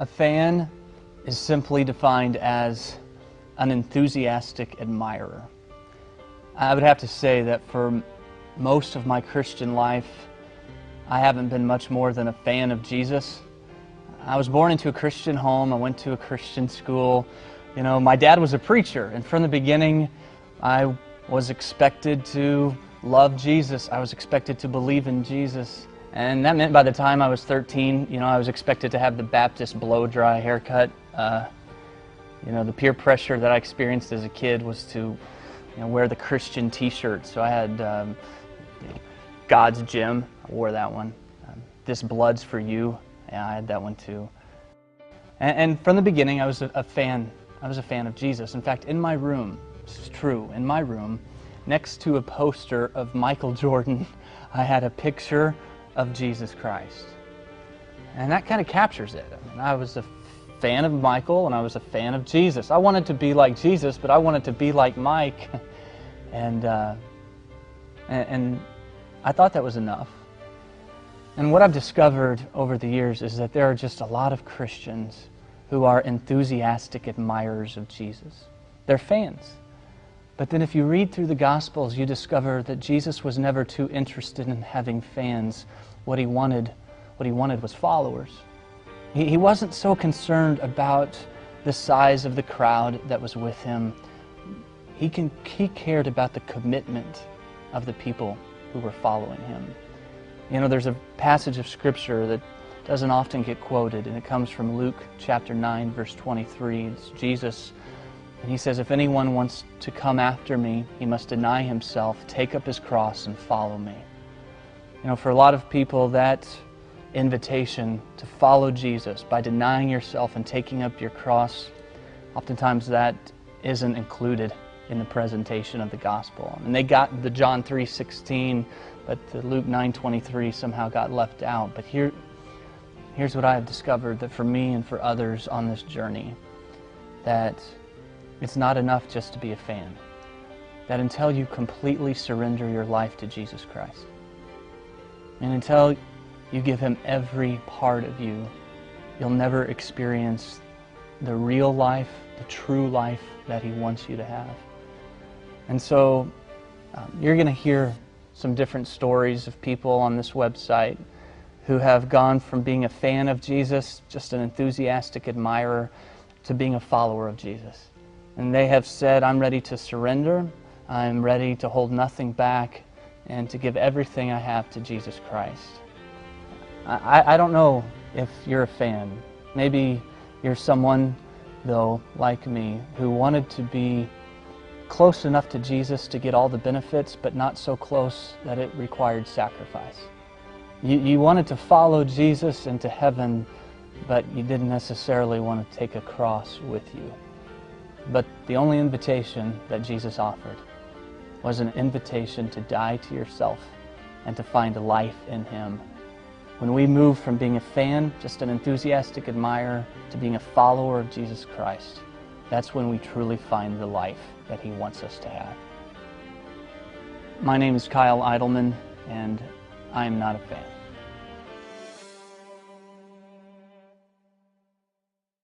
A fan is simply defined as an enthusiastic admirer. I would have to say that for most of my Christian life, I haven't been much more than a fan of Jesus. I was born into a Christian home. I went to a Christian school. You know, my dad was a preacher, and from the beginning, I was expected to love Jesus. I was expected to believe in Jesus. And that meant by the time I was 13, I was expected to have the Baptist blow-dry haircut. The peer pressure that I experienced as a kid was to wear the Christian t-shirt. So I had God's Gym. I wore that one. This Blood's for You. Yeah, I had that one too. And from the beginning, I was a fan. I was a fan of Jesus. In fact, in my room, this is true, in my room, next to a poster of Michael Jordan, I had a picture of Jesus Christ. And that kind of captures it. I was a fan of Michael and I was a fan of Jesus. I wanted to be like Jesus, but I wanted to be like Mike. And I thought that was enough. And what I've discovered over the years is that there are just a lot of Christians who are enthusiastic admirers of Jesus. They're fans. But then if you read through the Gospels, you discover that Jesus was never too interested in having fans. What he wanted was followers. He wasn't so concerned about the size of the crowd that was with him. He cared about the commitment of the people who were following him. There's a passage of Scripture that doesn't often get quoted, and it comes from Luke chapter 9, verse 23. It's Jesus, and he says, "If anyone wants to come after me, he must deny himself, take up his cross, and follow me." For a lot of people, that invitation to follow Jesus by denying yourself and taking up your cross, oftentimes that isn't included in the presentation of the gospel. And they got the John 3:16, but the Luke 9:23 somehow got left out. But here's what I have discovered, that for me and for others on this journey, that it's not enough just to be a fan. That until you completely surrender your life to Jesus Christ, and until you give Him every part of you, you'll never experience the real life, the true life that He wants you to have. And so you're going to hear some different stories of people on this website who have gone from being a fan of Jesus, just an enthusiastic admirer, to being a follower of Jesus. And they have said, "I'm ready to surrender, I'm ready to hold nothing back, and to give everything I have to Jesus Christ." I don't know if you're a fan. Maybe you're someone, though, like me, who wanted to be close enough to Jesus to get all the benefits, but not so close that it required sacrifice. You wanted to follow Jesus into heaven, but you didn't necessarily want to take a cross with you. But the only invitation that Jesus offered was an invitation to die to yourself and to find a life in Him. When we move from being a fan, just an enthusiastic admirer, to being a follower of Jesus Christ, that's when we truly find the life that He wants us to have. My name is Kyle Idleman, and I am not a fan.